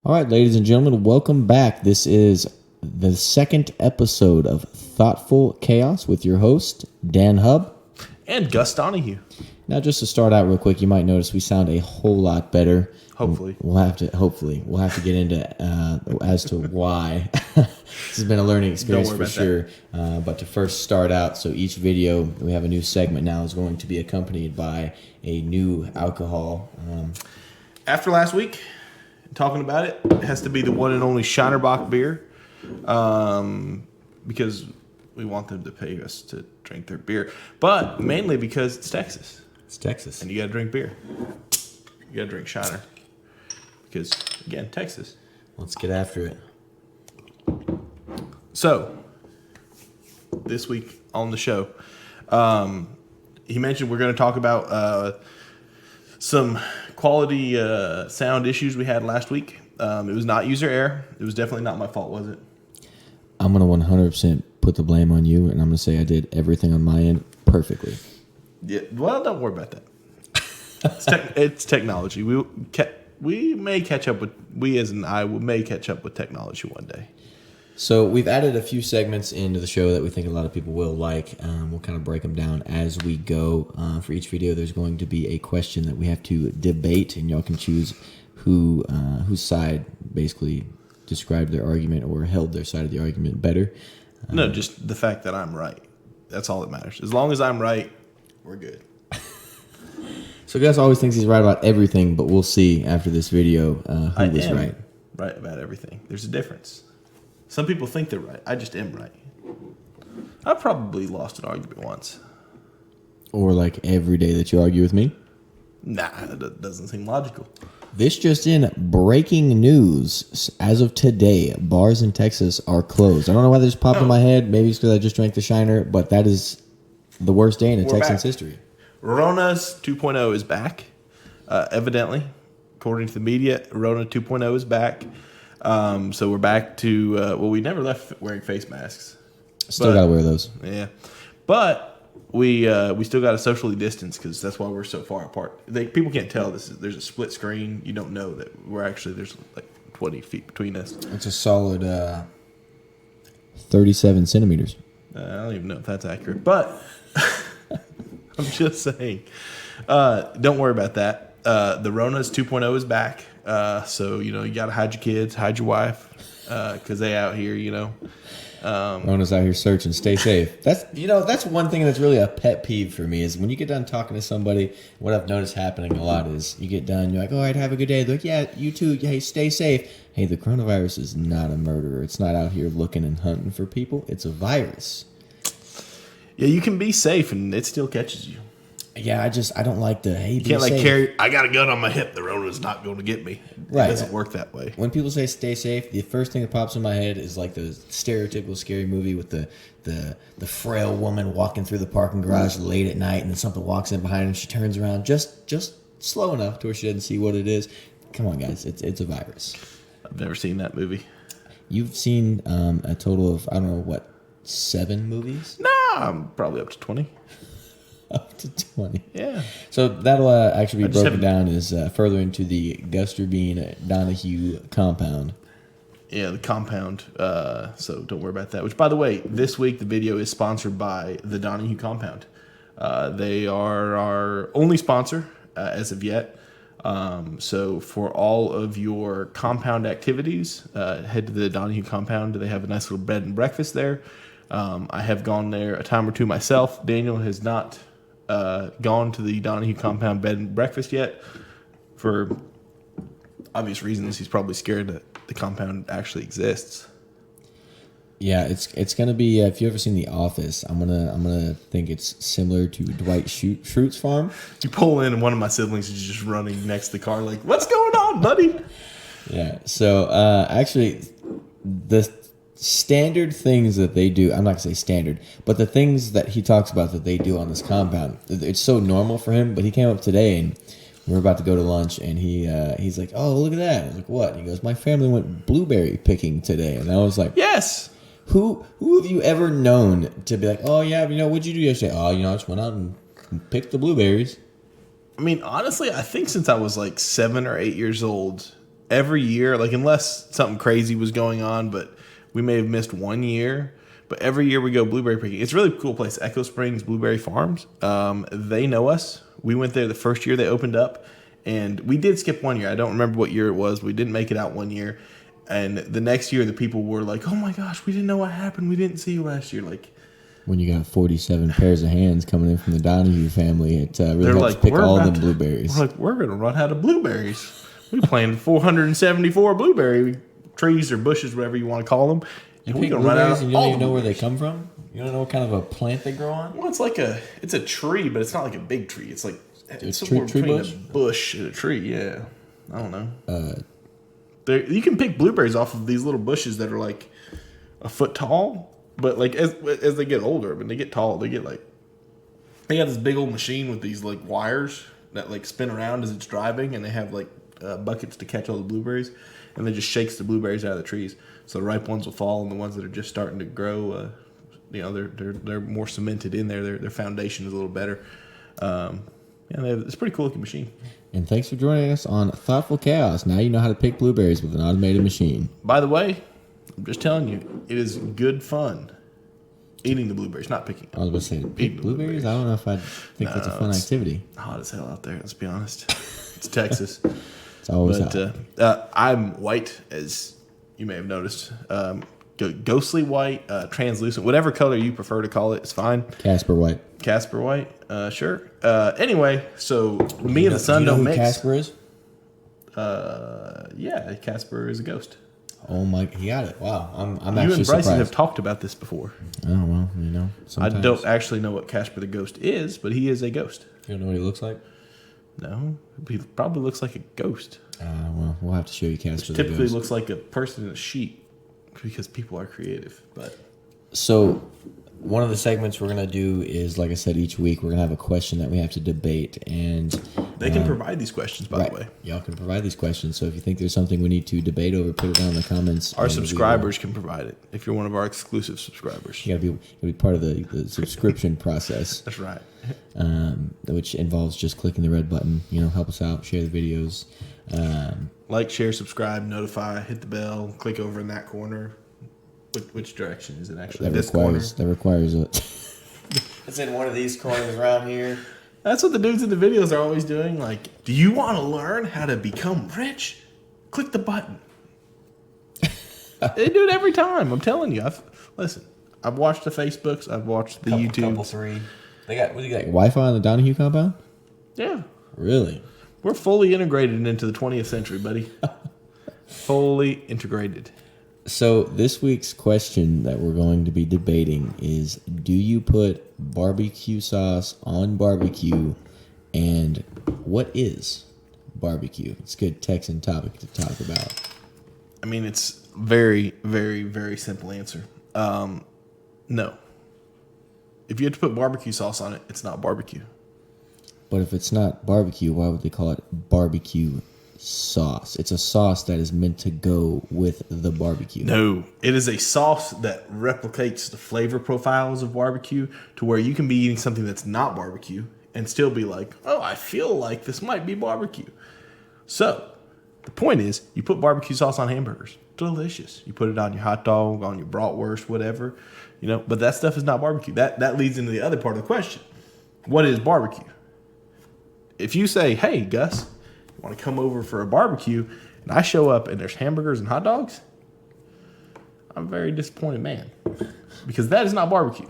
All right, ladies and gentlemen, welcome back. This is the second episode of Thoughtful Chaos with your host, Dan Hub. And Gus Donahue. Now, just to start out real quick, you might notice we sound a whole lot better. Hopefully. We'll have to get into as to why. This has been a learning experience for sure. But to first start out, so each video, we have a new segment now, is going to be accompanied by a new alcohol. After last week, talking about it, it has to be the one and only Shinerbach beer, because we want them to pay us to drink their beer, but mainly because it's Texas. It's Texas. And you got to drink beer. You got to drink Shiner. Because, again, Texas. Let's get after it. So, this week on the show, he mentioned we're going to talk about some quality sound issues we had last week. It was not user error. It was definitely not my fault, was it? I'm going to 100% put the blame on you, and I'm going to say I did everything on my end perfectly. Yeah. Well, don't worry about that. It's technology. We may catch up with, may catch up with technology one day. So we've added a few segments into the show that we think a lot of people will like. We'll kind of break them down as we go. For each video, there's going to be a question that we have to debate, and y'all can choose whose side basically described their argument or held their side of the argument better. No, just the fact that I'm right. That's all that matters. As long as I'm right, we're good. So Gus always thinks he's right about everything, but we'll see after this video who was right. Right about everything. There's a difference. Some people think they're right. I just am right. I've probably lost an argument once. Or like every day that you argue with me? Nah, that doesn't seem logical. This just in, breaking news. As of today, bars in Texas are closed. I don't know why this popped in my head. Maybe it's because I just drank the Shiner, but that is the worst day in Texans history. Rona's 2.0 is back, evidently. According to the media, Rona 2.0 is back. So we're back to, we never left wearing face masks. Still got to wear those. Yeah. But we still got to socially distance because that's why we're so far apart. People can't tell there's a split screen. You don't know that there's like 20 feet between us. It's a solid 37 centimeters. I don't even know if that's accurate, but I'm just saying. Don't worry about that. The Rona's 2.0 is back. So, you got to hide your kids, hide your wife, because they out here, Rona's out here searching. Stay safe. That's one thing that's really a pet peeve for me is when you get done talking to somebody, what I've noticed happening a lot is you get done, you're like, all right, have a good day. They're like, yeah, you too. Hey, stay safe. Hey, the coronavirus is not a murderer. It's not out here looking and hunting for people. It's a virus. Yeah, you can be safe and it still catches you. Yeah, I don't like the, hey, you can't carry, I got a gun on my hip, the Rona's not going to get me. Right. It doesn't work that way. When people say stay safe, the first thing that pops in my head is like the stereotypical scary movie with the frail woman walking through the parking garage late at night and then something walks in behind her and she turns around just slow enough to where she doesn't see what it is. Come on, guys, it's a virus. I've never seen that movie. You've seen a total of, I don't know, 7 movies? Nah, I'm probably up to 20. Up to 20. Yeah. So that'll actually be broken down as further into the Guster Bean Donahue compound. Yeah, the compound. So don't worry about that. Which, by the way, this week the video is sponsored by the Donahue Compound. They are our only sponsor as of yet. So for all of your compound activities, head to the Donahue Compound. They have a nice little bed and breakfast there. I have gone there a time or two myself. Daniel has not gone to the Donahue Compound bed and breakfast yet. For obvious reasons, he's probably scared that the compound actually exists. Yeah, it's gonna be. If you've ever seen The Office, I'm gonna think it's similar to Dwight Schrute's farm. You pull in, and one of my siblings is just running next to the car, like, "What's going on, buddy?" Yeah. So actually, the standard things that they do, I'm not gonna say standard, but the things that he talks about that they do on this compound, it's so normal for him. But he came up today and we were about to go to lunch, and he's like, "Oh, look at that!" I was like, "What?" He goes, "My family went blueberry picking today," and I was like, "Yes." Who have you ever known to be like, "Oh yeah, what'd you do yesterday?" "Oh, I just went out and picked the blueberries." I mean, honestly, I think since I was like 7 or 8 years old, every year, like unless something crazy was going on, but we may have missed 1 year. But every year we go blueberry picking. It's a really cool place, Echo Springs Blueberry Farms. They know us. We went there the first year they opened up, and we did skip 1 year. I don't remember what year it was. We didn't make it out 1 year. And the next year, the people were like, "Oh my gosh, we didn't know what happened. We didn't see you last year." Like, when you got 47 pairs of hands coming in from the Donahue family, it really they're helps like, pick "We're all about them to- blueberries. We're like, we're gonna run out of blueberries. We planted 474 blueberry trees or bushes, whatever you want to call them, You and we're pick gonna run out blueberries of and you don't all even the know where they blueberries." come from? You don't know what kind of a plant they grow on? Well, it's a tree, but it's not like a big tree. It's like it's tree- somewhere tree between bush? a bush and a tree. Yeah, I don't know. You can pick blueberries off of these little bushes that are like a foot tall, but like as they get older, when they get tall, they got this big old machine with these like wires that like spin around as it's driving, and they have like buckets to catch all the blueberries, and they just shakes the blueberries out of the trees. So the ripe ones will fall, and the ones that are just starting to grow, they're more cemented in there. Their foundation is a little better. It's a pretty cool looking machine. And thanks for joining us on Thoughtful Chaos. Now you know how to pick blueberries with an automated machine. By the way, I'm just telling you, it is good fun eating the blueberries, not picking I was them. about to say, Eating pick the blueberries? I don't know if I'd think that's a fun it's- activity. Hot as hell out there, let's be honest. It's Texas. It's always But hot. I'm white, as you may have noticed. Ghostly white, translucent, whatever color you prefer to call it, it's fine. Casper White. Casper white, sure. Anyway, so me and the sun Do you know don't who mix. Casper is? Yeah, Casper is a ghost. Oh my, he got it. Wow. I'm You actually and Bryson surprised. have talked about this before. Oh, well, I sometimes. don't actually know what Casper the ghost is, but he is a ghost. You don't know what he looks like? No, he probably looks like a ghost. Well, we'll have to show you Casper the Typically Ghost. looks like a person in a sheet because people are creative. But So, one of the segments we're going to do is, like I said, each week we're going to have a question that we have to debate. And they can provide these questions, by the way. y'all can provide these questions. So, if you think there's something we need to debate over, put it down in the comments. Our and we will- subscribers can provide it if you're one of our exclusive subscribers. You got to be part of the subscription process, That's right. which involves just clicking the red button. Help us out, share the videos. Like, share, subscribe, notify, hit the bell, click over in that corner. Which direction is it actually? This corner. That requires a. It's in one of these corners around here. That's what the dudes in the videos are always doing. Like, do you want to learn how to become rich? Click the button. They do it every time. I'm telling you. I've watched the Facebooks. I've watched the YouTube. three. They got what do you got? Wi-Fi on the Donahue compound? Yeah, Really? we're fully integrated into the 20th century, buddy. Fully integrated. So this week's question that we're going to be debating is: do you put barbecue sauce on barbecue? And what is barbecue? It's a good Texan topic to talk about. I mean, it's very, very, very simple answer. No. If you had to put barbecue sauce on it, it's not barbecue. But if it's not barbecue, why would they call it barbecue sauce? It's a sauce that is meant to go with the barbecue. No, it is a sauce that replicates the flavor profiles of barbecue to where you can be eating something that's not barbecue and still be like, oh, I feel like this might be barbecue. So the point is, you put barbecue sauce on hamburgers. Delicious. You put it on your hot dog, on your bratwurst, whatever. But that stuff is not barbecue. That leads into the other part of the question. What is barbecue? If you say, hey, Gus, you want to come over for a barbecue, and I show up and there's hamburgers and hot dogs, I'm a very disappointed man. Because that is not barbecue.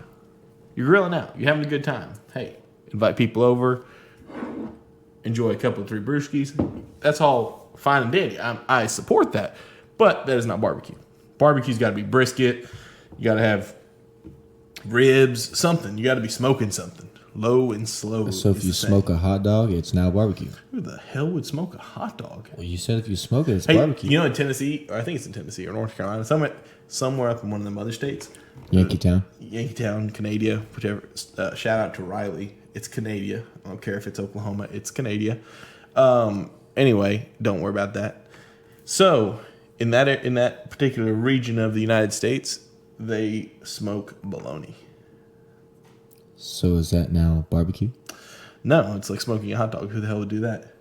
You're grilling out. You're having a good time. Hey, invite people over. Enjoy a couple of 3 brewskis. That's all fine and dandy. I support that. But that is not barbecue. Barbecue's got to be brisket. You got to have ribs, something. You got to be smoking something. Low and slow. So if you smoke a hot dog, it's now barbecue. Who the hell would smoke a hot dog? Well, you said if you smoke it, it's Hey, barbecue. in Tennessee, or I think it's in Tennessee or North Carolina, somewhere up in one of them other states, Yankeetown. Yankeetown, Canada, whichever. Shout out to Riley. It's Canada. I don't care if it's Oklahoma. It's Canada. Anyway, don't worry about that. So in that particular region of the United States, they smoke bologna. So is that now barbecue? No, it's like smoking a hot dog. Who the hell would do that?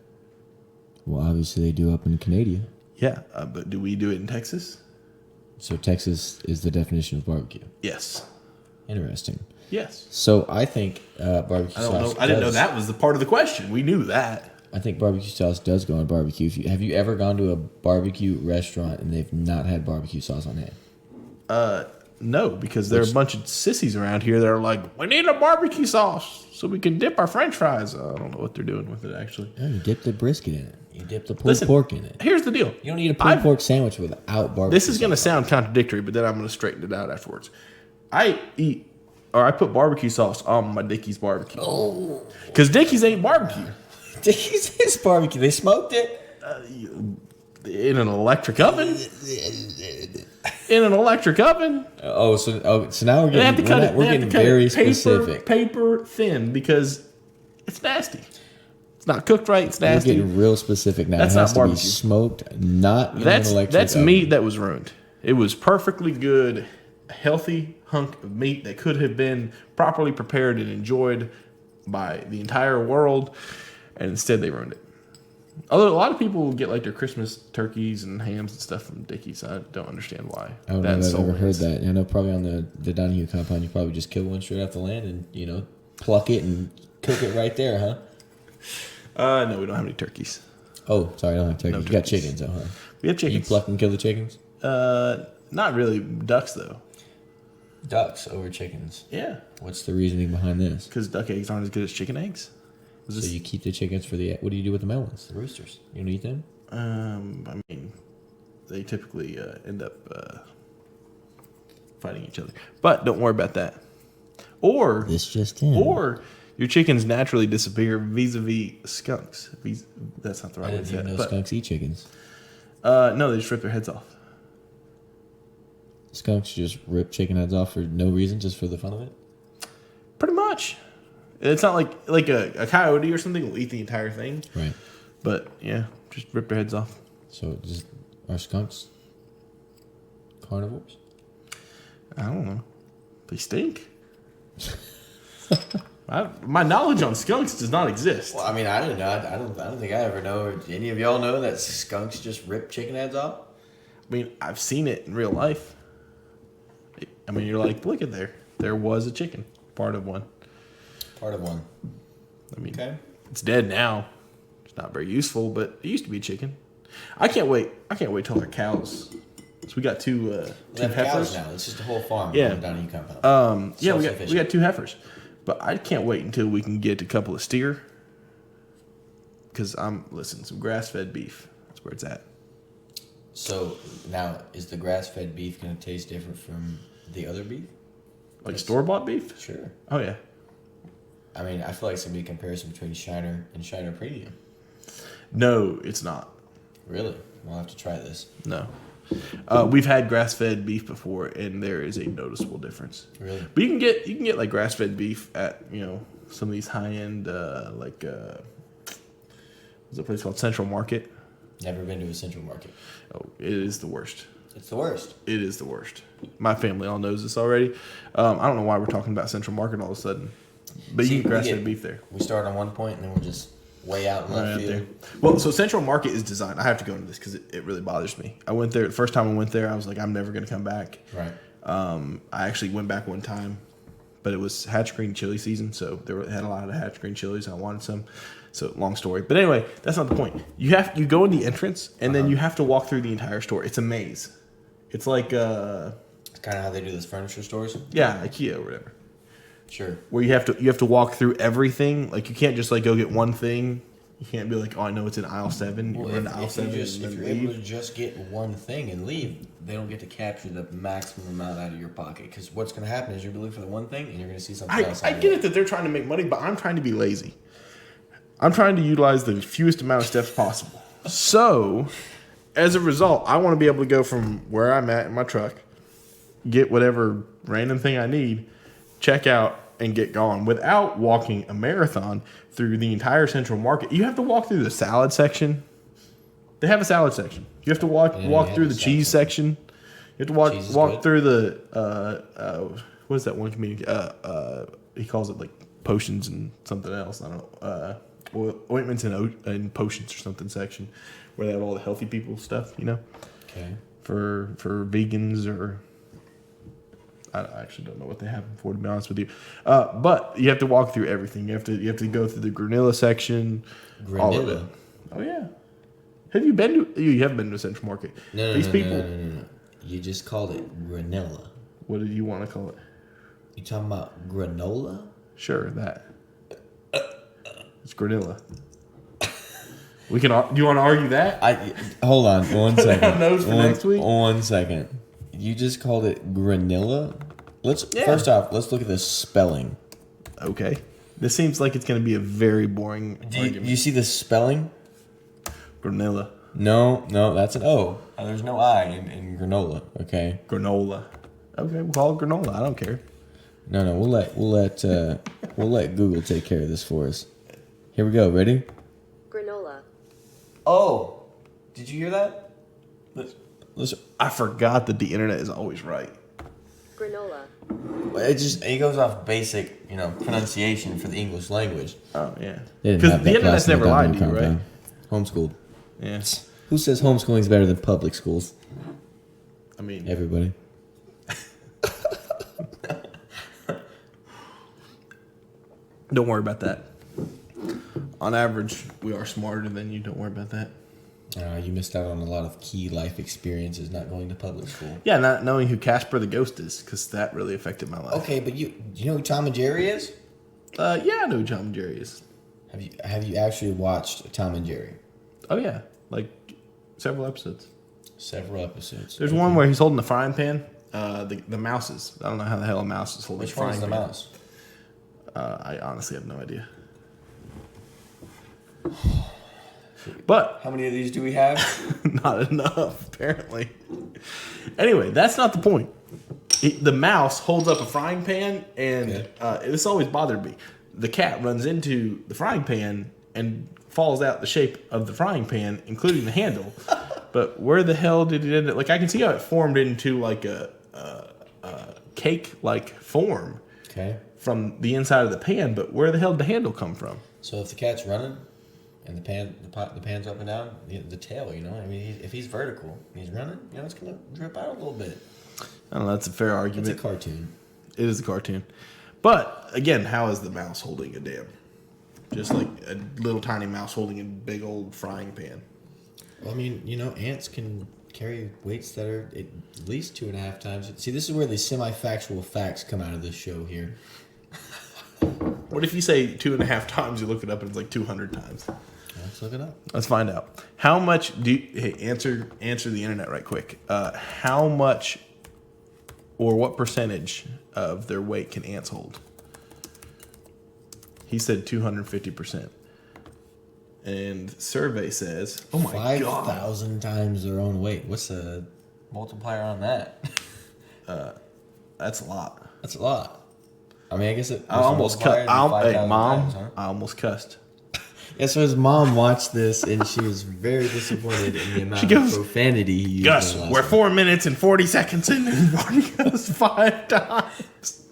Well, obviously they do up in Canada. Yeah, but do we do it in Texas? So Texas is the definition of barbecue. Yes. Interesting. Yes. So I think barbecue I don't sauce. know. I didn't know does- that was the part of the question. We knew that. I think barbecue sauce does go on barbecue. Have you ever gone to a barbecue restaurant and they've not had barbecue sauce on hand? No, because there are a bunch of sissies around here that are like, we need a barbecue sauce so we can dip our French fries. I don't know what they're doing with it actually. No, you dip the brisket in it. You dip the pulled Listen, pork in it. Here's the deal. You don't eat a pulled pork sandwich without barbecue. This is going to sauce. sound contradictory, but then I'm going to straighten it out afterwards. I put barbecue sauce on my Dickie's barbecue. Oh, Because Dickie's ain't barbecue. Dickies is barbecue. They smoked it. In an electric oven. In an electric oven. So now we're They have to cut it. we're They have getting to cut very it specific. paper thin because it's nasty. It's not cooked right. It's We're nasty. getting real specific now. That's it has not to be barbecue. smoked, not in an electric That's oven. meat that was ruined. It was perfectly good, healthy hunk of meat that could have been properly prepared and enjoyed by the entire world, and instead they ruined it. Although a lot of people get like their Christmas turkeys and hams and stuff from Dickie's, I don't understand why. I don't know if I've soul ever heard wins. that. I know probably on the Donahue compound, you probably just kill one straight off the land and pluck it and cook it right there, huh? No, we don't have any turkeys. Oh, sorry, I don't have turkeys. No You got turkeys. chickens, though, huh? We have You chickens. pluck and kill the chickens? Not really. Ducks though. Ducks over chickens. Yeah, What's the reasoning behind this? because duck eggs aren't as good as chicken eggs. So you keep the chickens for the. What do you do with the melons, the roosters? You don't eat them? I mean, they typically end up fighting each other. But don't worry about that. Or This just in. or your chickens naturally disappear vis-a-vis skunks. That's not the I right way to didn't say even it. know But skunks eat chickens. no, they just rip their heads off. Skunks just rip chicken heads off for no reason, just for the fun of it. Pretty much. It's not like a coyote or something will eat the entire thing. Right. But yeah, just rip their heads off. So just are skunks carnivores? I don't know. They stink. My knowledge on skunks does not exist. Well, I mean, I don't know. I don't think I ever know. Or any of y'all know that skunks just rip chicken heads off? I mean, I've seen it in real life. I mean, you're like, look at there. There was a chicken, part of one. Part of one. I mean, Okay. it's dead now. It's not very useful, but it used to be chicken. I can't wait till our cows. So we got two Two heifers. cows now. It's just a whole farm. Yeah. on Donahue compound. Yeah, we Self-sufficient. got two heifers, but I can't wait until we can get a couple of steer. Because some grass-fed beef. That's where it's at. So now, is the grass-fed beef going to taste different from the other beef? Like store-bought beef. Sure. Oh yeah. I mean, I feel like it's going to be a comparison between Shiner and Shiner Premium. No, it's not. Really? We'll have to try this. No. We've had grass-fed beef before, and there is a noticeable difference. Really? But you can get like grass-fed beef at some of these high-end what's a place called Central Market. Never been to a Central Market. Oh, it is the worst. It's the worst. It is the worst. My family all knows this already. I don't know why we're talking about Central Market all of a sudden, but See, you get we grass-fed get- beef there. We start on one point and then we're just way out in Right left out field. there. Well, so Central Market is designed. I have to go into this because it really bothers me. I went there the first time I went there. I was like, I'm never going to come back. Right. I actually went back one time, but it was hatch green chili season, so they had a lot of hatch green chilies. And I wanted some. So long story, but anyway, that's not the point. You go in the entrance, and then you have to walk through the entire store. It's a maze. It's like It's kind of how they do this furniture stores. IKEA or whatever, Sure. where you have to walk through everything. Like you can't just like go get one thing. You can't be like, oh, I know it's in aisle 7. You Well, run to aisle 7 if and you're then able to leave. just get one thing and leave, they don't get to capture the maximum amount out of your pocket. Because what's going to happen is you're going to look for the one thing and you're going to see something else. I get it that they're trying to make money, but I'm trying to be lazy. I'm trying to utilize the fewest amount of steps possible. So, as a result, I want to be able to go from where I'm at in my truck, get whatever random thing I need, check out, and get gone without walking a marathon through the entire Central Market. You have to walk through the salad section. They have a salad section. You have to walk Yeah, they have through a the salad cheese section. You have to Cheese is walk good. through the what is that one comedian? He calls it like potions and something else. I don't know. ointments and potions or something section where they have all the healthy people stuff, Okay. for vegans or I actually don't know what they have them for, to be honest with you. But you have to walk through everything. You have to go through the granola section, all of it. Granilla. Oh yeah. Have you been to? You haven't been to Central Market. No, These people. no. You just called it granilla. What did you want to call it? You talking about granola? Sure, that. It's granilla. We can. Do you want to argue that? Hold on one second. Have notes for next week? 1 second. You just called it granilla. Yeah. First off, let's look at the spelling. Okay. This seems like it's going to be a very boring Do argument. you see the spelling? Granilla. No, that's an O. There's no I in granola. Okay. Granola. Okay, we'll call it granola. I don't care. No. We'll let Google take care of this for us. Here we go. Ready? Granola. Oh, did you hear that? Listen. I forgot that the internet is always right. Granola. It goes off basic, pronunciation for the English language. Oh yeah. They didn't Because have the that internet's class in never the lied to you, compound. right? Homeschooled. Yeah. Who says homeschooling is better than public schools? I mean, Everybody. don't worry about that. On average, we are smarter than you. Don't worry about that. You missed out on a lot of key life experiences not going to public school. Yeah, not knowing who Casper the Ghost is, because that really affected my life. Okay, but you know who Tom and Jerry is? Yeah, I know who Tom and Jerry is. Have you actually watched Tom and Jerry? Oh yeah, like several episodes. Several episodes. There's one where he's holding the frying pan. The mouses. I don't know how the hell a mouse is holding Which a frying one's the pan. mouse? I honestly have no idea. But How many of these do we have? not enough, apparently. Anyway, that's not the point. The mouse holds up a frying pan, and this always bothered me. The cat runs into the frying pan and falls out the shape of the frying pan, including the handle. But where the hell did it end up? Like, I can see how it formed into like a cake-like form Okay. from the inside of the pan, but where the hell did the handle come from? So if the cat's running and the pan's up and down, the tail, I mean, if he's vertical and he's running, it's gonna drip out a little bit. I don't know. That's a fair argument. It's a cartoon. It is a cartoon. But, again, how is the mouse holding a dam? Just like a little tiny mouse holding a big old frying pan. Well, I mean, ants can carry weights that are at least 2.5 times. See, this is where the semi-factual facts come out of this show here. What if you say 2.5 times, you look it up, and it's like 200 times? Let's look it up. Let's find out. How much do you... Hey, answer the internet right quick. How much or what percentage of their weight can ants hold? He said 250%. And survey says, oh my God. 5,000 times their own weight. What's the multiplier on that? That's a lot. That's a lot. I mean, I guess it. I almost cut. Hey, Mom, Times, huh? I almost cussed. Yeah, so his mom watched this and she was very disappointed in the amount goes, of profanity he used. Gus, in the last we're one. 4 minutes and 40 seconds in, and Barney goes 5 times.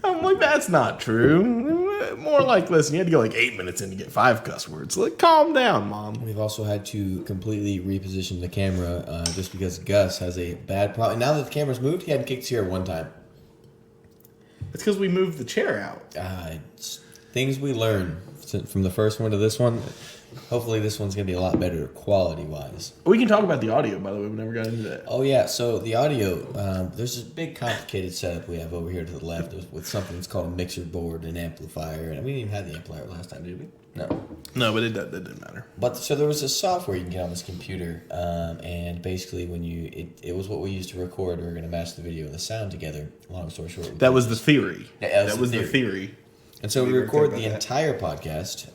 I'm like, that's not true. More like, listen, you had to go like 8 minutes in to get 5 cuss words. Like, calm down, Mom. We've also had to completely reposition the camera just because Gus has a bad problem. Now that the camera's moved, he hadn't kicked his chair one time. It's because we moved the chair out. It's things we learn from the first one to this one. Hopefully this one's going to be a lot better quality-wise. We can talk about the audio, by the way. We never got into that. Oh, yeah. So the audio, there's this big complicated setup we have over here to the left with something that's called a mixer board, an amplifier. And we didn't even have the amplifier last time, did we? No. No, but that didn't matter. But so there was this software you can get on this computer, and basically when it was what we used to record. We were going to match the video and the sound together. Long story short, That was the theory. Yeah, that was the theory. And so we were record thinking the about that. entire podcast,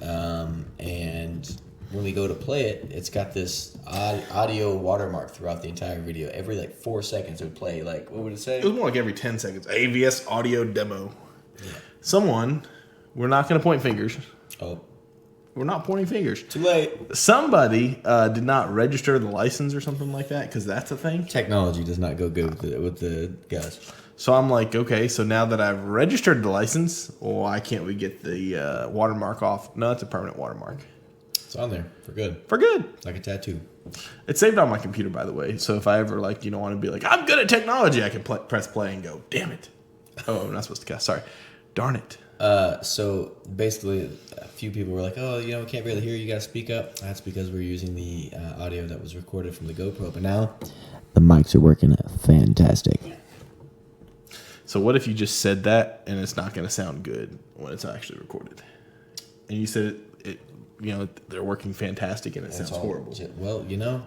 and when we go to play it, it's got this audio watermark throughout the entire video. Every 4 seconds it would play, what would it say? It was more like every 10 seconds. AVS audio demo. Someone, we're not going to point fingers. Oh, We're not pointing fingers. Too late. Somebody did not register the license or something like that, because that's a thing. Technology does not go good with the guys. So I'm like, okay, so now that I've registered the license, why can't we get the watermark off? No, it's a permanent watermark. It's on there for good. For good. Like a tattoo. It's saved on my computer, by the way. So if I ever want to be like, I'm good at technology, I can press play and go, damn it. Oh, I'm not supposed to cast. Sorry. Darn it. So basically, a few people were like, "Oh, we can't really hear you. You got to speak up." That's because we're using the audio that was recorded from the GoPro. But now the mics are working fantastic. So what if you just said that and it's not going to sound good when it's actually recorded? And you said they're working fantastic and it sounds horrible. Well,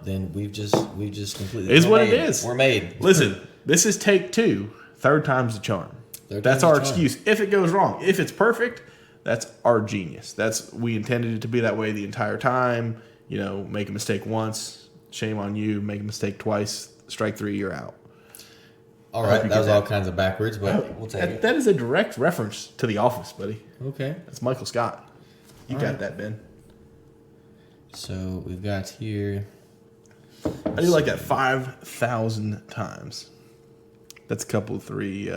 then we've just completely. It is what it is. We're made. Listen, this is take 2. Third time's the charm. That's our excuse. If it goes wrong, if it's perfect, that's our genius. We intended it to be that way the entire time. Make a mistake once, shame on you. Make a mistake twice, strike 3, you're out. All right, that was all kinds of backwards, but we'll take it. That is a direct reference to The Office, buddy. Okay. That's Michael Scott. You got that, Ben. So we've got here. I do like that 5,000 times. That's a couple, 3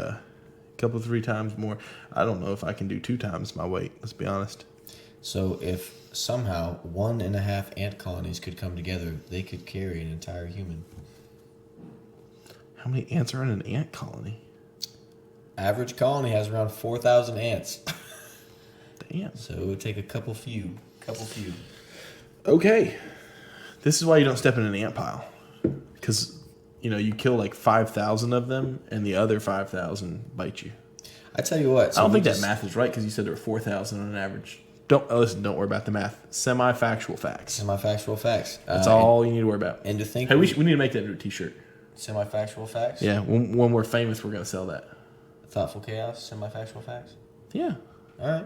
times more. I don't know if I can do 2 times my weight. Let's be honest. So if somehow 1.5 ant colonies could come together, they could carry an entire human. How many ants are in an ant colony? Average colony has around 4,000 ants. Damn. So it would take a couple few. Okay. This is why you don't step in an ant pile. Because, you kill like 5,000 of them and the other 5,000 bite you. I tell you what. I don't think that math is right because you said there were 4,000 on an average. Don't worry about the math. Semi-factual facts. Semi-factual facts. That's all you need to worry about. And to think. Hey, we need to make that into a t-shirt. Semi-factual facts? Yeah, when we're famous, we're going to sell that. Thoughtful chaos, semi-factual facts? Yeah. All right.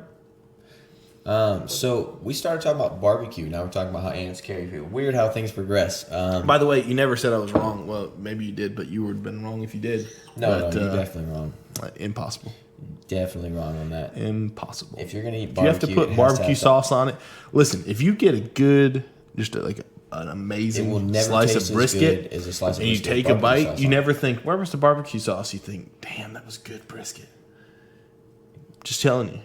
So we started talking about barbecue. Now we're talking about how ants carry people. Weird how things progress. By the way, you never said I was wrong. Well, maybe you did, but you would have been wrong if you did. No, you're definitely wrong. Impossible. Definitely wrong on that. Impossible. If you're going to eat if barbecue, you have to put barbecue sauce on it. Listen, if you get a good, an amazing slice of brisket, as a slice of and you take a bite, you never think, where was the barbecue sauce? You think, damn, that was good brisket. Just telling you.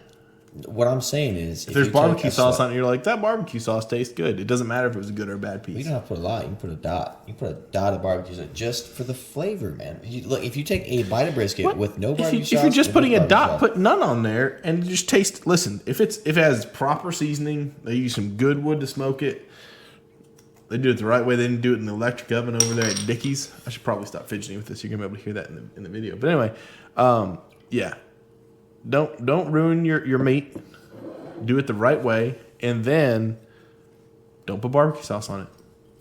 What I'm saying is, if there's barbecue sauce on it, you're like, that barbecue sauce tastes good. It doesn't matter if it was a good or a bad piece. You don't have to put a lot. You can put a dot. You can put a dot of barbecue sauce just for the flavor, man. Look, if you take a bite of brisket with no barbecue sauce, if you're just putting a dot, put none on there and just taste. Listen, if it has proper seasoning, they use some good wood to smoke it. They do it the right way. They didn't do it in the electric oven over there at Dickey's. I should probably stop fidgeting with this. You're gonna be able to hear that in the video. But anyway, yeah, don't ruin your meat. Do it the right way, and then don't put barbecue sauce on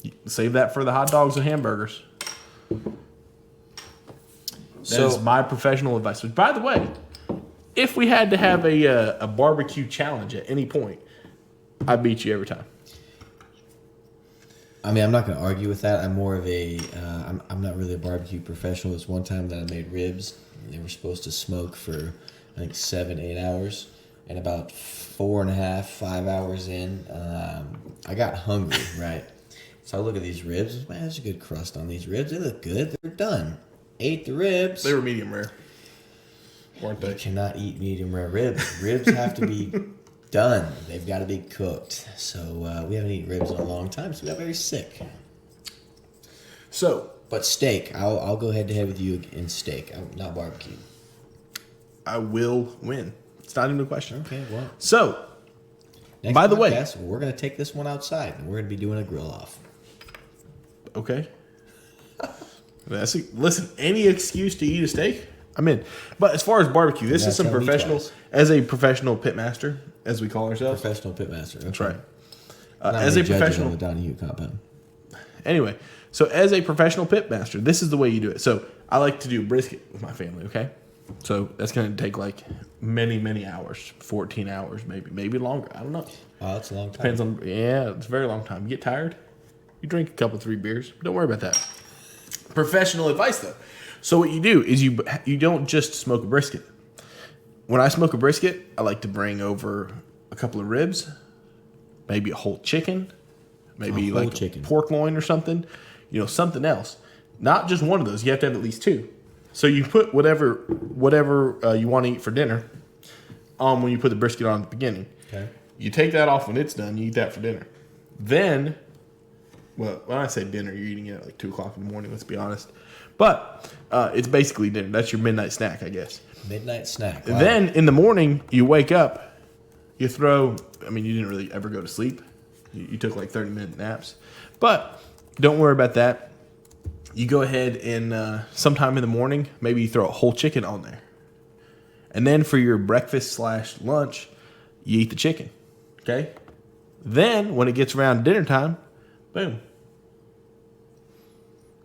it. Save that for the hot dogs and hamburgers. That is my professional advice. But by the way, if we had to have a barbecue challenge at any point, I beat you every time. I mean, I'm not going to argue with that. I'm more of I'm not really a barbecue professional. There's one time that I made ribs. And they were supposed to smoke for, I think, 7-8 hours. And about 4.5, 5 hours in, I got hungry, right? So I look at these ribs. Man, there's a good crust on these ribs. They look good. They're done. Ate the ribs. They were medium rare, weren't they? You cannot eat medium rare ribs. Ribs have to be done. They've got to be cooked. So we haven't eaten ribs in a long time, so we got very sick. But steak, I'll go head to head with you in steak, not barbecue. I will win. It's not even a question. Okay, well. So, next by the way, we're going to take this one outside, and we're going to be doing a grill off. Okay. Listen, any excuse to eat a steak, I'm in. But as far as barbecue, this is some professional, as a professional pitmaster, as we call ourselves. Professional pitmaster. Okay. That's right. As a professional, on the Donahue compound. Anyway, so as a professional pitmaster, this is the way you do it. So I like to do brisket with my family. Okay. So that's going to take like many hours, 14 hours, maybe longer. I don't know. Oh, that's a long time. Depends on, it's a very long time. You get tired, you drink a couple, 3 beers. Don't worry about that. Professional advice though. So what you do is you don't just smoke a brisket. When I smoke a brisket, I like to bring over a couple of ribs, maybe a whole chicken, maybe A whole like chicken. a pork loin or something, something else. Not just one of those. You have to have at least two. So you put whatever you want to eat for dinner on when you put the brisket on at the beginning. Okay. You take that off when it's done. You eat that for dinner. Then, well, when I say dinner, you're eating it at like 2 o'clock in the morning. Let's be honest. But it's basically dinner. That's your midnight snack, I guess. Midnight snack. Wow. Then in the morning, you wake up. You throw. I mean, you didn't really ever go to sleep. You took like 30-minute naps. But don't worry about that. You go ahead and sometime in the morning, maybe you throw a whole chicken on there. And then for your breakfast/lunch, you eat the chicken. Okay? Then when it gets around dinner time, boom.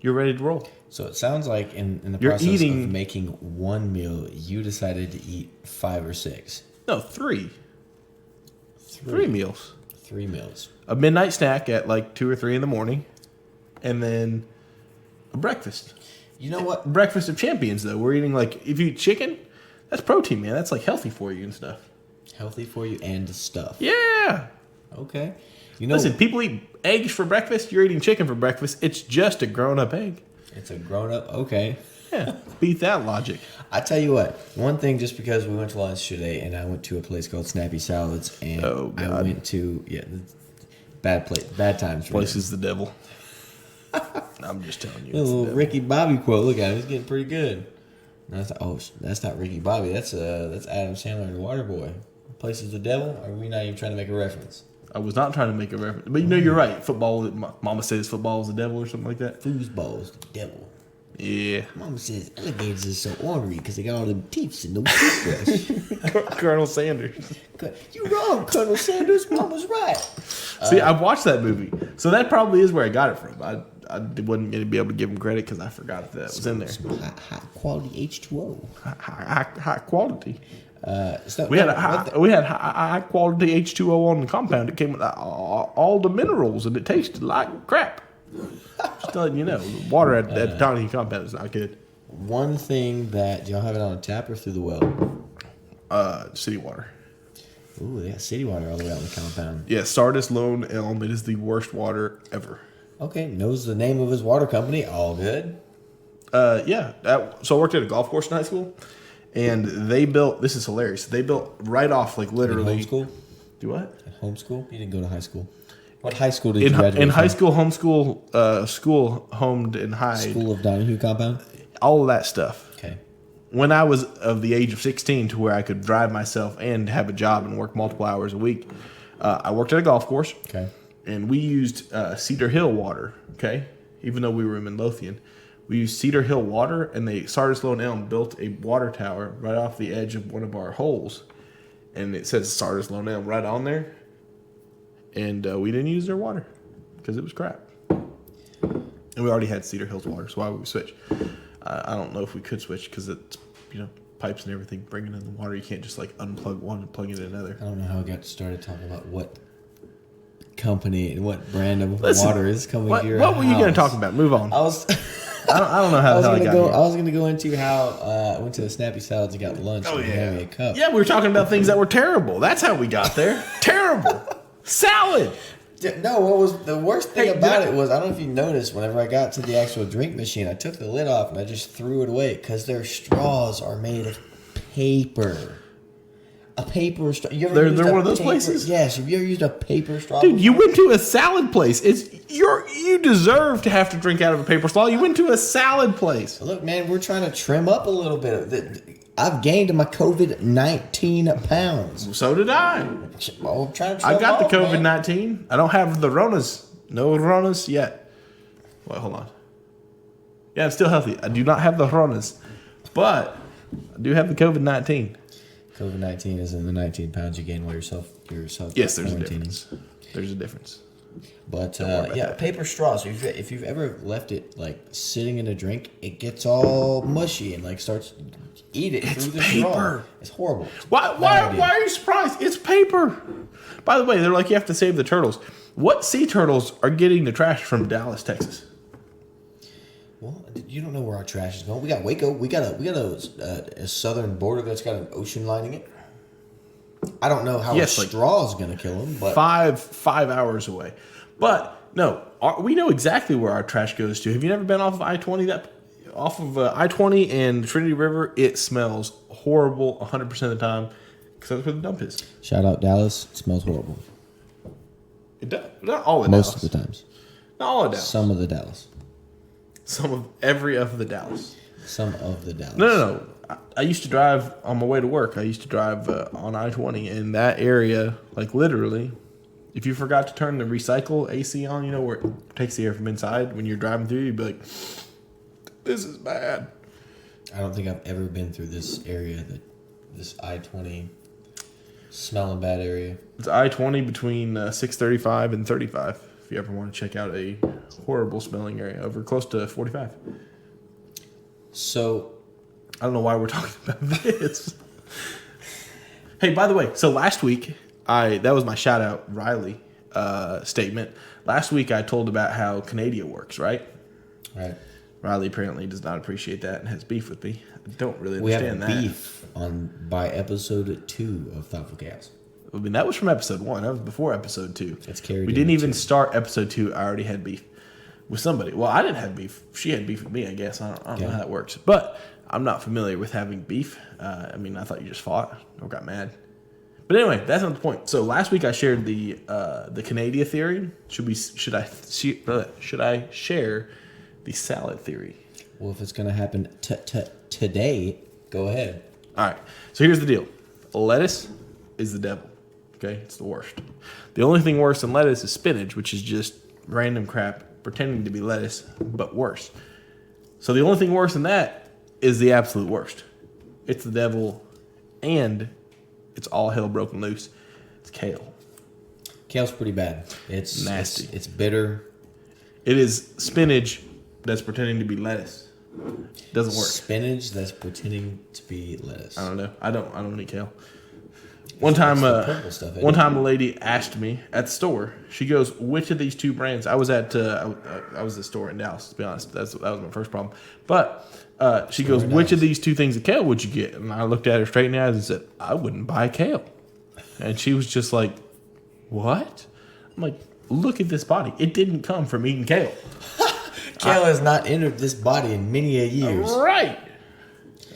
You're ready to roll. So it sounds like in the You're process eating- of making one meal, you decided to eat 5 or 6. No, 3. 3 meals. 3 meals. A midnight snack at like 2 or 3 in the morning. And then a breakfast. You know what? Breakfast of champions, though. We're eating like, if you eat chicken, that's protein, man. That's like healthy for you and stuff. Healthy for you and stuff. Yeah. Okay. You know, Listen, people eat eggs for breakfast. You're eating chicken for breakfast. It's just a grown-up egg. it's a grown up. Okay. Yeah. Beat that logic. I tell you what, one thing, just because we went to lunch today and I went to a place called Snappy Salads and Oh, God. I went to, bad times for Place me. is the devil. I'm just telling you. A It's the little devil. Ricky Bobby quote. Look at him. He's getting pretty good. No, that's not Ricky Bobby. That's Adam Sandler and the Waterboy. Place is the devil? Or are we not even trying to make a reference? I was not trying to make a reference. But you're right. Football, Mama says football is the devil or something like that. Foosball's the devil. Yeah. Mama says alligators are so ornery because they got all them teeth and no toothbrush. Colonel Sanders. You wrong, Colonel Sanders. Mama's right. See, I've watched that movie. So that probably is where I got it from. I wasn't going to be able to give him credit because I forgot that was in there. Some high quality H2O. High quality. So, We had high quality H2O on the compound. It came with all the minerals and it tasted like crap. Just letting you know, the water at the Donahue compound is not good. one thing that, do y'all have it on a tap or through the well? City water. Ooh, they got city water all the way out in the compound. Yeah, Sardis Lone Elm. It is the worst water ever. Okay, knows the name of his water company. All good. So I worked at a golf course in high school, and they built. This is hilarious. They built right off, like literally. Homeschool? Do what? Homeschool? You didn't go to high school. What high school did you In graduate high from? school, homeschool, school homed in Hyde, School of Donahue compound? all of that stuff. Okay. When I was of the age of 16 to where I could drive myself and have a job and work multiple hours a week, I worked at a golf course. Okay. And we used Cedar Hill water, okay? Even though we were in Midlothian. We used Cedar Hill water, and the Sardis Lone Elm built a water tower right off the edge of one of our holes. And it says Sardis Lone Elm right on there. And we didn't use their water because it was crap. And we already had Cedar Hill's water, so why would we switch? I don't know if we could switch because it's, pipes and everything bringing in the water. You can't just like unplug one and plug it in another. I don't know how I got started talking about what company and what brand of Listen, water is coming to your what were you going to house. talk about? Move on. I was... I don't know how the hell I got here. I was gonna go into how I went to the Snappy Salads and got lunch and had me a cup. Yeah, we were talking about things that were terrible. That's how we got there. Terrible. Salad. No, what was the worst thing Hey, about did I- it was, I don't know if you noticed, whenever I got to the actual drink machine, I took the lid off and I just threw it away because their straws are made of paper. A paper straw. You ever They're used a one of those paper- places? Yes. Have you ever used a paper straw? Dude, you went to a salad place. You deserve to have to drink out of a paper straw. You went to a salad place. Look, man, we're trying to trim up a little bit. I've gained my COVID-19 pounds. So did I. Well, I'm trying to I trim got the off, man. COVID-19. I don't have the Ronas. No Ronas yet. Wait, hold on. Yeah, I'm still healthy. I do not have the Ronas. But I do have the COVID-19. COVID-19 is in the 19 pounds you gain while yourself Yes, there's a quarantining. difference. There's a difference. But worry about yeah, that. paper straws. If you've ever left it like sitting in a drink, it gets all mushy and like starts eat it through the straw. paper. It's horrible. Why are you surprised? It's paper. By the way, they're like, you have to save the turtles. What sea turtles are getting the trash from Dallas, Texas? Well, you don't know where our trash is going. We got Waco. We got a southern border that's got an ocean lining it. I don't know how Yes, a like straw is going to kill him, but 5 hours away. But no, we know exactly where our trash goes to. Have you never been off of I-20? Off of I-20 and Trinity River, it smells horrible 100% of the time because that's where the dump is. shout out Dallas. It smells horrible. It does. Not all of Most Dallas. of the times. Not all of Dallas. Some of the Dallas. Some of every of the Dallas. Some of the Dallas. No. I used to drive on my way to work. I used to drive on I-20 in that area, like literally. If you forgot to turn the recycle AC on, you know, where it takes the air from inside when you're driving through, you'd be like, this is bad. I don't think I've ever been through this area, this I-20 smelling bad area. It's I-20 between 635 and 35. If you ever want to check out a horrible smelling area over close to 45. So, I don't know why we're talking about this. Hey, by the way, so last week, that was my shout out Riley statement. Last week I told about how Canada works, right? right. Riley apparently does not appreciate that and has beef with me. I don't really We have a understand that. beef by episode 2 of Thoughtful Chaos. I mean, that was from episode 1. That was before episode 2. It's carried We didn't into even 2. start episode 2. I already had beef with somebody. Well, I didn't have beef. She had beef with me, I guess. I don't know how that works. But I'm not familiar with having beef. I mean, I thought you just fought or got mad. But anyway, that's not the point. So last week I shared the Canada theory. Should I share the salad theory? Well, if it's going to happen today, go ahead. All right. So here's the deal. Lettuce is the devil. Okay? It's the worst. The only thing worse than lettuce is spinach, which is just random crap pretending to be lettuce, but worse. So the only thing worse than that is the absolute worst. It's the devil, and it's all hell broken loose. It's kale. Kale's pretty bad. It's Nasty. It's bitter. It is spinach that's pretending to be lettuce. Doesn't work. Spinach that's pretending to be lettuce. I don't know. I don't eat kale. One time, the purple stuff, isn't one it? time, a lady asked me at the store. She goes, "Which of these two brands?" I was at I was at the store in Dallas. To be honest, that was my first problem. But she goes, in "Which of Dallas. these two things of kale would you get?" And I looked at her straight in the eyes and said, "I wouldn't buy kale." And she was just like, "What?" I'm like, "Look at this body. It didn't come from eating kale." Kale has not entered this body in many a years. Right.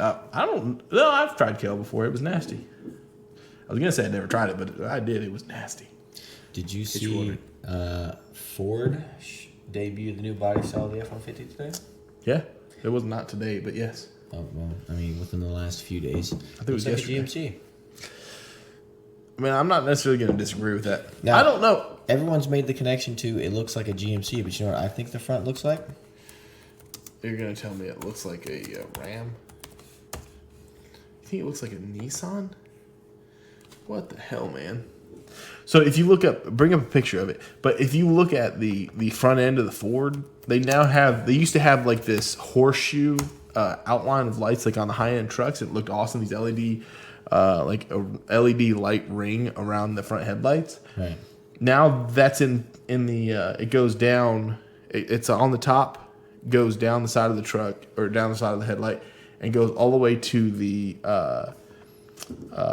I don't. No, I've tried kale before. It was nasty. I was gonna say I never tried it, but I did. It was nasty. Did you you see Ford debut the new body style of the F-150 today? Yeah, it was not today, but yes. Oh, well, I mean, within the last few days. I think it was like a yesterday. GMC. I mean, I'm not necessarily going to disagree with that. Now- I don't know. Everyone's made the connection to it looks like a GMC, but you know what I think the front looks like? You're going to tell me it looks like a Ram? You think it looks like a Nissan? What the hell, man? So if you look up, bring up a picture of it. But if you look at the front end of the Ford, they used to have like this horseshoe outline of lights like on the high end trucks. It looked awesome. These LED, like a LED light ring around the front headlights. Right. Now that's in the it goes down. It's on the top, goes down the side of the truck or down the side of the headlight, and goes all the way to the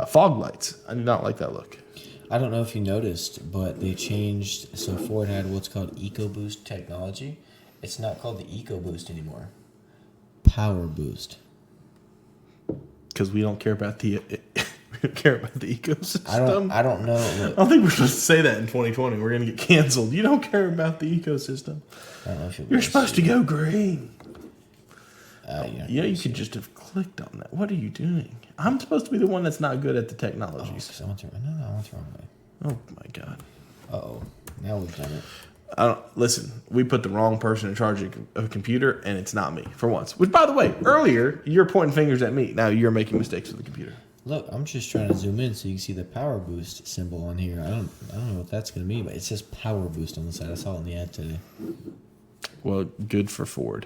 fog lights. I do not like that look. I don't know if you noticed, but they changed. So Ford had what's called EcoBoost technology. It's not called the EcoBoost anymore. Power Boost. Because we don't care about the we don't care about the ecosystem. I don't know. I Look, don't think we're supposed to say that in 2020. We're gonna get canceled. You don't care about the ecosystem. I don't know if You're supposed to go green. Yeah. Yeah, you could just have clicked on that. What are you doing? I'm supposed to be the one that's not good at the Oh, technologies. 'cause I went the wrong way. Oh my god. Uh-oh. Now we've done it. I don't listen. We put the wrong person in charge of a computer, and it's not me for once. Which, by the way, earlier you're pointing fingers at me. Now you're making mistakes with the computer. Look, I'm just trying to zoom in so you can see the Power Boost symbol on here. I don't know what that's going to mean, but it says Power Boost on the side. I saw it in the ad today. Well, good for Ford.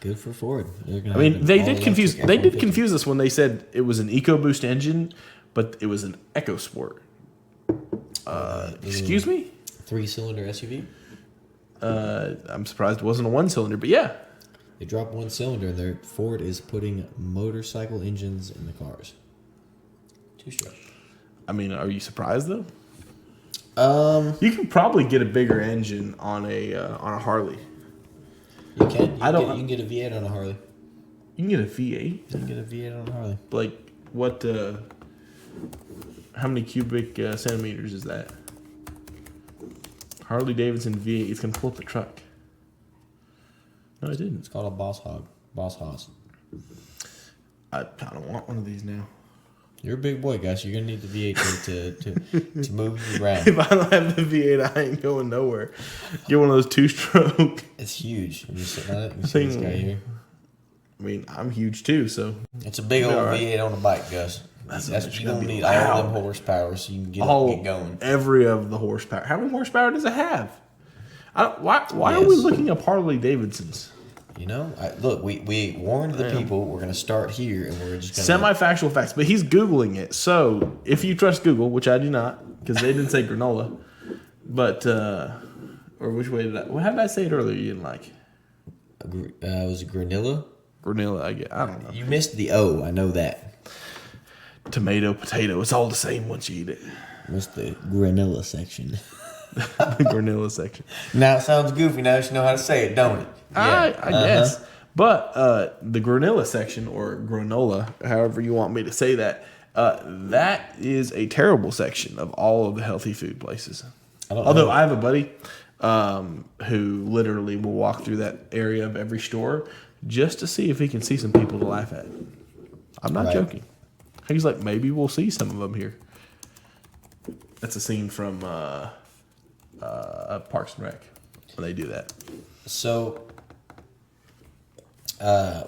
Good for Ford. They're gonna I mean, have an they did all-electric confuse. They did F-150. confuse us when they said it was an EcoBoost engine, but it was an EcoSport. Excuse me. 3-cylinder SUV. I'm surprised it wasn't a 1-cylinder, but yeah. They dropped 1 cylinder and their Ford is putting motorcycle engines in the cars. 2-stroke. I mean, are you surprised though? You You can probably get a bigger engine on a Harley. can. I don't- You can get a V8 on a Harley. You can get a V8. You can get a V8 on a Harley. Like what? How many cubic centimeters is that? Harley Davidson V8. It's gonna pull up the truck. No, it didn't. It's called a Boss Hog. Boss Hoss. I kind of want one of these now. You're a big boy, guys. You're gonna need the V8 to move you around. If I don't have the V8, I ain't going nowhere. Get one of those 2-stroke. It's huge. When you're sitting on it, you see this guy here. I mean, I'm huge too, so It's a big old all right. V8 on a bike, Gus. That's You don't gonna be need loud. all them horsepower so you can get going. every of the horsepower. How many horsepower does it have? Why are we Yes. looking up Harley Davidsons? You know, look, we warned the people. We're gonna start here, and we're just gonna Semi-factual facts, but he's Googling it. So if you trust Google, which I do not, because they didn't say granola, but or which way did I? Well, how did I say it earlier? You didn't like was it Granilla? granola? I don't know. You missed the O. I know that. Tomato, potato, it's all the same once you eat it. Missed the Granilla section. The granola section. Now it sounds goofy. Now you know how to say it, don't it? I guess. But the granilla section, or granola, however you want me to say that, that is a terrible section of all of the healthy food places. Although I have a buddy who literally will walk through that area of every store just to see if he can see some people to laugh at. I'm not Right. joking. He's like, maybe we'll see some of them here. That's a scene from Parks and Rec when they do that. So,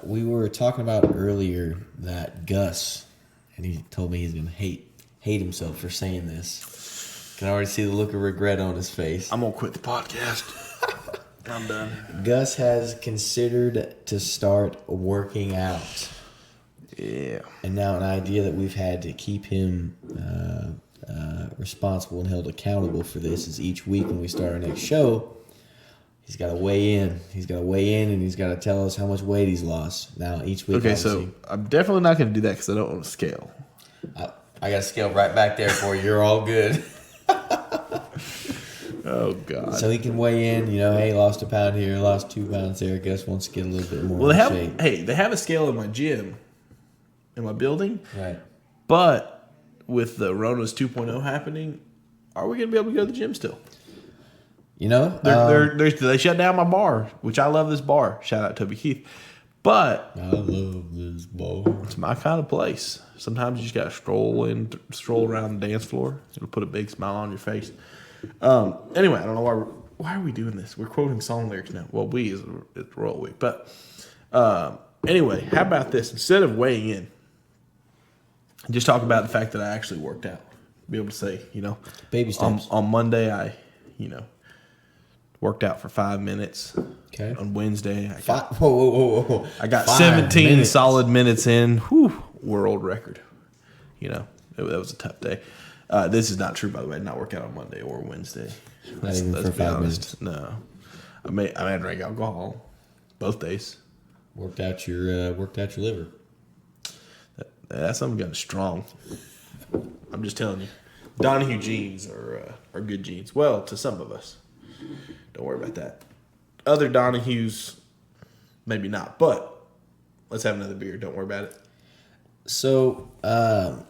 we were talking about earlier that Gus, and he told me he's gonna hate himself for saying this. Can already see the look of regret on his face. I'm gonna quit the podcast. I'm done. Gus has considered to start working out, Yeah. and now an idea that we've had to keep him responsible and held accountable for this is each week when we start our next show, he's got to weigh in. He's got to weigh in, and he's got to tell us how much weight he's lost. Now each week. Okay, so I'm definitely not gonna do that because I don't want to scale. I got a scale right back there for you. You're all good. Oh God. So he can weigh in. You know, hey, lost a pound here, lost 2 pounds there. Gus wants to get a little bit more Well, they in have shape. they have a scale in my gym, in my building, Right. but with the Ronas 2.0 happening, are we gonna be able to go to the gym still? You know, They shut down my bar, which I love this bar. Shout out Toby Keith, but I love this bar. it's my kind of place. Sometimes you just gotta stroll around the dance floor. It'll put a big smile on your face. Anyway, I don't know why are we doing this? We're quoting song lyrics now. Well, it's Royal Week, but anyway, how about this? Instead of weighing in, just talk about the fact that I actually worked out. Be able to say, Baby steps. on Monday I, worked out for 5 minutes. Okay. On Wednesday, I got, Whoa. I got 5 17 minutes. solid minutes in. Whew, world record. That was a tough day. This is not true, by the way. I did not work out on Monday or Wednesday. Not even for 5 minutes. No, I may drink alcohol both days. Worked out your liver. That's something kind of strong. I'm just telling you, Donahue jeans are good jeans. Well, to some of us. Don't worry about that. Other Donahues, maybe not. But let's have another beer. Don't worry about it. So, a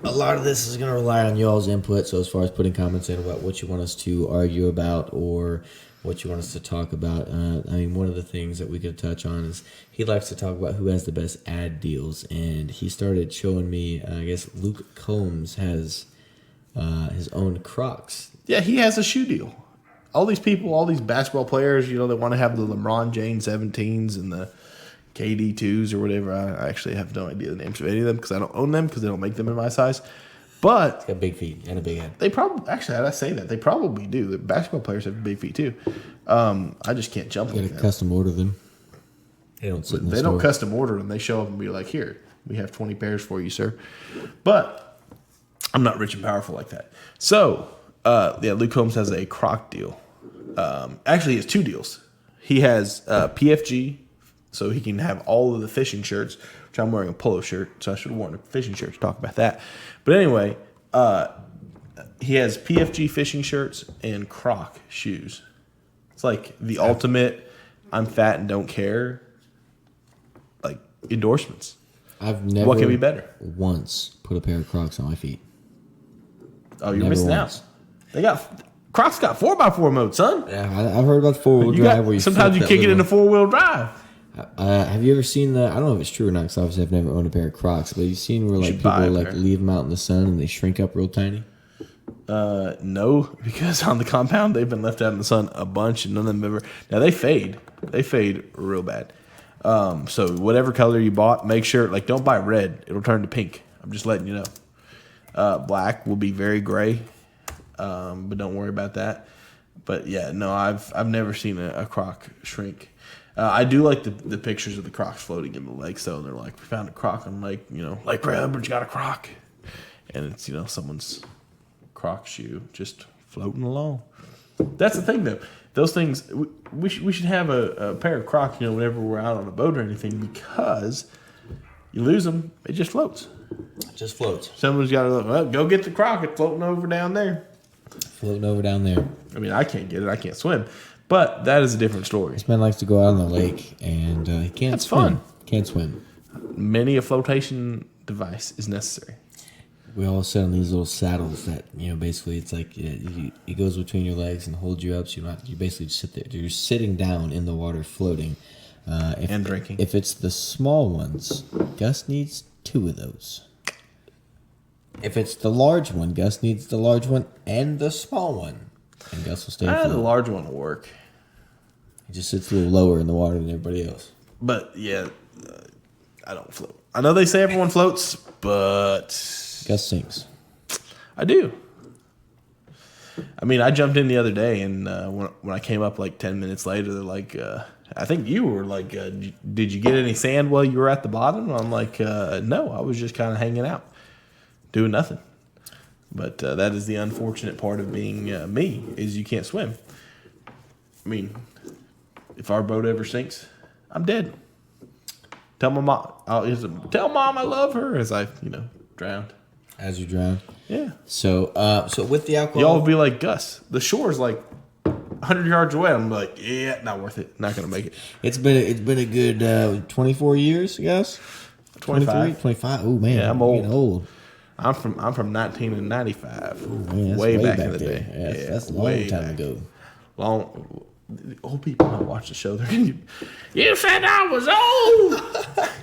lot of this is going to rely on y'all's input. So, as far as putting comments in about what you want us to argue about or what you want us to talk about, one of the things that we could touch on is he likes to talk about who has the best ad deals. And he started showing me, I guess Luke Combs has his own Crocs. Yeah, he has a shoe deal. All these people, all these basketball players, they want to have the LeBron James 17s and the KD 2s or whatever. I actually have no idea the names of any of them because I don't own them because they don't make them in my size. But Got big feet and a big head. they probably, actually, I say that, they probably do. The basketball players have big feet too. I just can't jump You like got to that. custom order them. They don't sit in the They don't store. custom order them. They show up and be like, here, we have 20 pairs for you, sir. But I'm not rich and powerful like that. So, Luke Combs has a Croc deal. Actually, he has 2 deals. He has PFG, so he can have all of the fishing shirts, which I'm wearing a polo shirt, so I should have worn a fishing shirt to talk about that. But anyway, He has PFG fishing shirts and Croc shoes. It's like the ultimate I'm fat and don't care like endorsements. I've never What can be better? once put a pair of Crocs on my feet. Oh, you're Never missing once. out. Crocs got 4x4 mode, son. Yeah, I've heard about 4-wheel drive where you Sometimes you flip that kick it into little- 4-wheel drive. Have you ever seen the? I don't know if it's true or not, because obviously I've never owned a pair of Crocs. But you've seen where like should buy people a like pair. leave them out in the sun and they shrink up real tiny. No, because on the compound they've been left out in the sun a bunch, and none of them ever. Now they fade real bad. So whatever color you bought, make sure like don't buy red; it'll turn to pink. I'm just letting you know. Black will be very gray, but don't worry about that. But yeah, no, I've never seen a Croc shrink. I do like the pictures of the Crocs floating in the lake. So they're like, we found a Croc on Lake Redbridge got a Croc, and it's someone's Croc shoe just floating along. That's the thing, though. Those things we should have a pair of Crocs, whenever we're out on a boat or anything, because you lose them, it just floats. It just floats, Someone's got to go get the Croc. It's floating over down there. floating over down there. I mean, I can't get it. I can't swim, but that is a different story. This man likes to go out on the lake and he can't That's swim. fun. Can't swim. Many a flotation device is necessary. We all sit on these little saddles that basically it's like it goes between your legs and holds you up, so you basically just sit there. You're sitting down in the water, floating. And drinking. If it's the small ones, Gus needs 2 of those. If it's the large one, Gus needs the large one and the small one, and Gus will stay The afloat. large one will work. He just sits a little lower in the water than everybody else. But yeah, I don't float. I know they say everyone floats, but Gus sinks. I do. I mean, I jumped in the other day, and when I came up like 10 minutes later, they're like, I think you were like, did you get any sand while you were at the bottom? And I'm like, no, I was just kind of hanging out, doing nothing. But that is the unfortunate part of being me, is you can't swim. I mean, if our boat ever sinks, I'm dead. Tell my mom. Tell mom I love her as I, drowned. As you drown. Yeah. So with the alcohol, Y'all would be like, Gus, the shore's like 100 yards away. I'm like, yeah, not worth it. Not gonna make it. it's been a good 24 years, Gus. 25. 25. Oh man, Yeah, I'm you're getting old. old. I'm from 1995. Man, that's way back in the there. day. Yeah, that's a long way time back. ago. Long. Old people don't watch the show. They're gonna. You said I was old.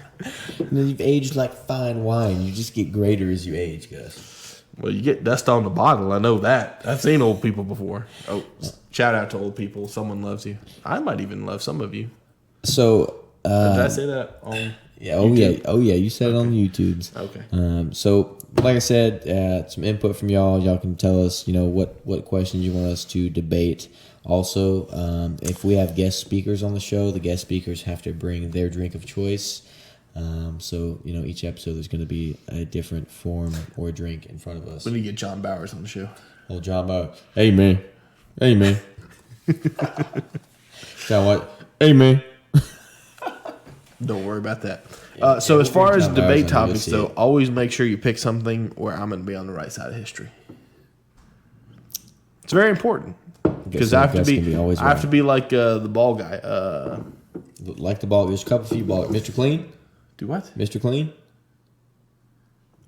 And then you've aged like fine wine. You just get greater as you age, Gus. Well, you get dust on the bottle. I know that. I've seen old people before. Oh, shout out to old people. Someone loves you. I might even love some of you. So Did I say that on? yeah, YouTube? oh yeah, you said it on the YouTubes. Okay. So like I said, some input from y'all. Y'all can tell us, what questions you want us to debate. Also, if we have guest speakers on the show, the guest speakers have to bring their drink of choice. So each episode there's going to be a different form or drink in front of us. We need to get John Bowers on the show. Old John Bauer. Hey man. Sound what? Hey man. Don't worry about that. So as we'll far bring as John debate Bowers on, topics, you'll see though, it. always make sure you pick something where I'm going to be on the right side of history. It's very important because so I have to Gus can be always I have right. to be like the ball guy. Like the ball. There's a few ball. Mr. Clean. Do what? Mr. Clean.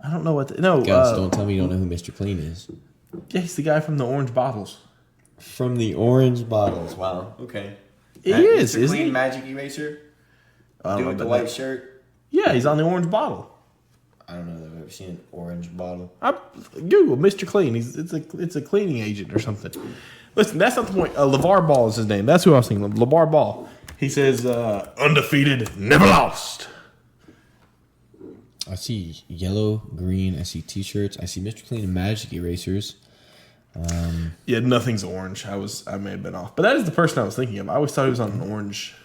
I don't know what. No, Gus, don't tell me you don't know who Mr. Clean is. yeah, he's the guy from the orange bottles. From the orange bottles. Wow. Okay. He is, isn't he? Magic Eraser. I don't Dude know with the about white that. shirt. Yeah, he's on the orange bottle. I don't know that I've ever seen an orange bottle. Google Mr. Clean. It's a cleaning agent or something. Listen, that's not the point. LeVar Ball is his name. That's who I was thinking of. LeVar Ball. He says, undefeated, never lost. I see yellow, green. I see T-shirts. I see Mr. Clean and Magic Erasers. Yeah, nothing's orange. I may have been off. But that is the person I was thinking of. I always thought he was on an orange.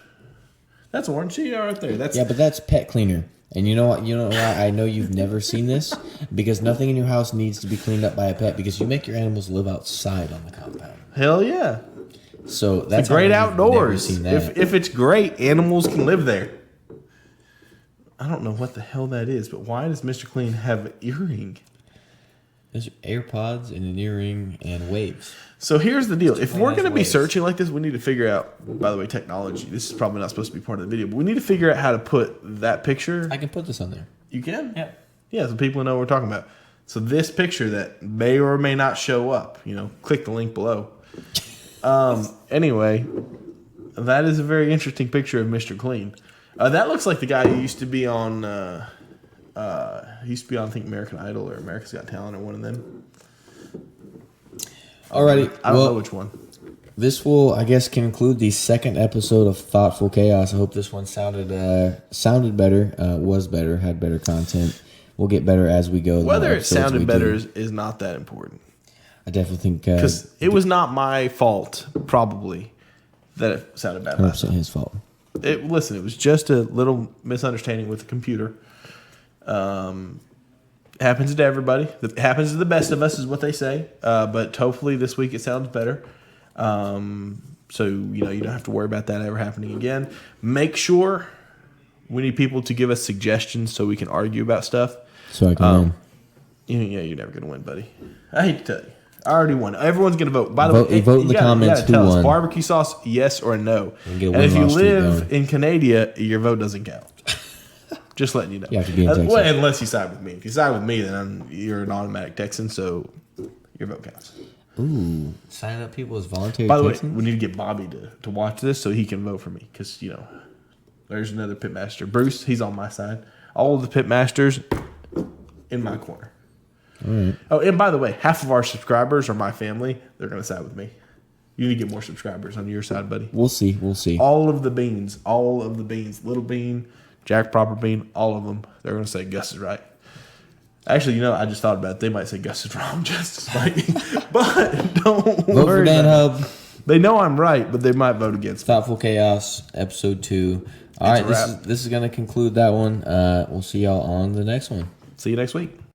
That's orange. See, right there. That's Yeah, but that's pet cleaner. And you know what? You know why I know you've never seen this? Because nothing in your house needs to be cleaned up by a pet because you make your animals live outside on the compound. hell yeah. So that's The great how you've outdoors. never seen that. If it's great, animals can live there. I don't know what the hell that is, but why does Mr. Clean have an earring? There's AirPods and an earring and waves. So here's the deal. If we're has going to be waves. searching like this, we need to figure out, by the way, technology. This is probably not supposed to be part of the video, but we need to figure out how to put that picture. I can put this on there. You can? Yeah. Yeah, so people know what we're talking about. So this picture that may or may not show up, click the link below. Anyway, that is a very interesting picture of Mr. Clean. That looks like the guy who used to be on, I think, American Idol or America's Got Talent or one of them. Alrighty. I don't know which one. This will, I guess, conclude the second episode of Thoughtful Chaos. I hope this one sounded better, was better, had better content. We'll get better as we go. the Whether more it episodes sounded we better do. is not that important. I definitely think Because it was not my fault, probably, that it sounded bad last 100% time. his fault. Listen, it was just a little misunderstanding with the computer. Happens to everybody. It happens to the best of us, is what they say. But hopefully this week it sounds better. So you don't have to worry about that ever happening again. Make sure we need people to give us suggestions so we can argue about stuff. So I can win. Yeah, you're never gonna win, buddy. I hate to tell you. I already won. Everyone's gonna vote. By the Vote- way, vote in the comments who tell us won. barbecue sauce, yes or no. And get a And if you win-loss streak live going. in Canada, your vote doesn't count. Just letting you know. You have to be in Texas. Well, unless you side with me. If you side with me, then you're an automatic Texan, so your vote counts. Ooh, sign up people as voluntary By the way, Texans? we need to get Bobby to watch this so he can vote for me, because there's another pitmaster. Bruce, he's on my side. All of the pitmasters in my corner. All right. Oh, and by the way, half of our subscribers are my family. They're going to side with me. You need to get more subscribers on your side, buddy. We'll see. All of the beans. Little Bean, Jack Proper Bean, all of them. They're going to say Gus is right. Actually, I just thought about it. They might say Gus is wrong just to spite me. But don't Vote for worry Dan about it. Hub. They know I'm right, but they might vote against me. Thoughtful Chaos, episode 2. All It's right, a wrap. this is going to conclude that one. We'll see y'all on the next one. See you next week.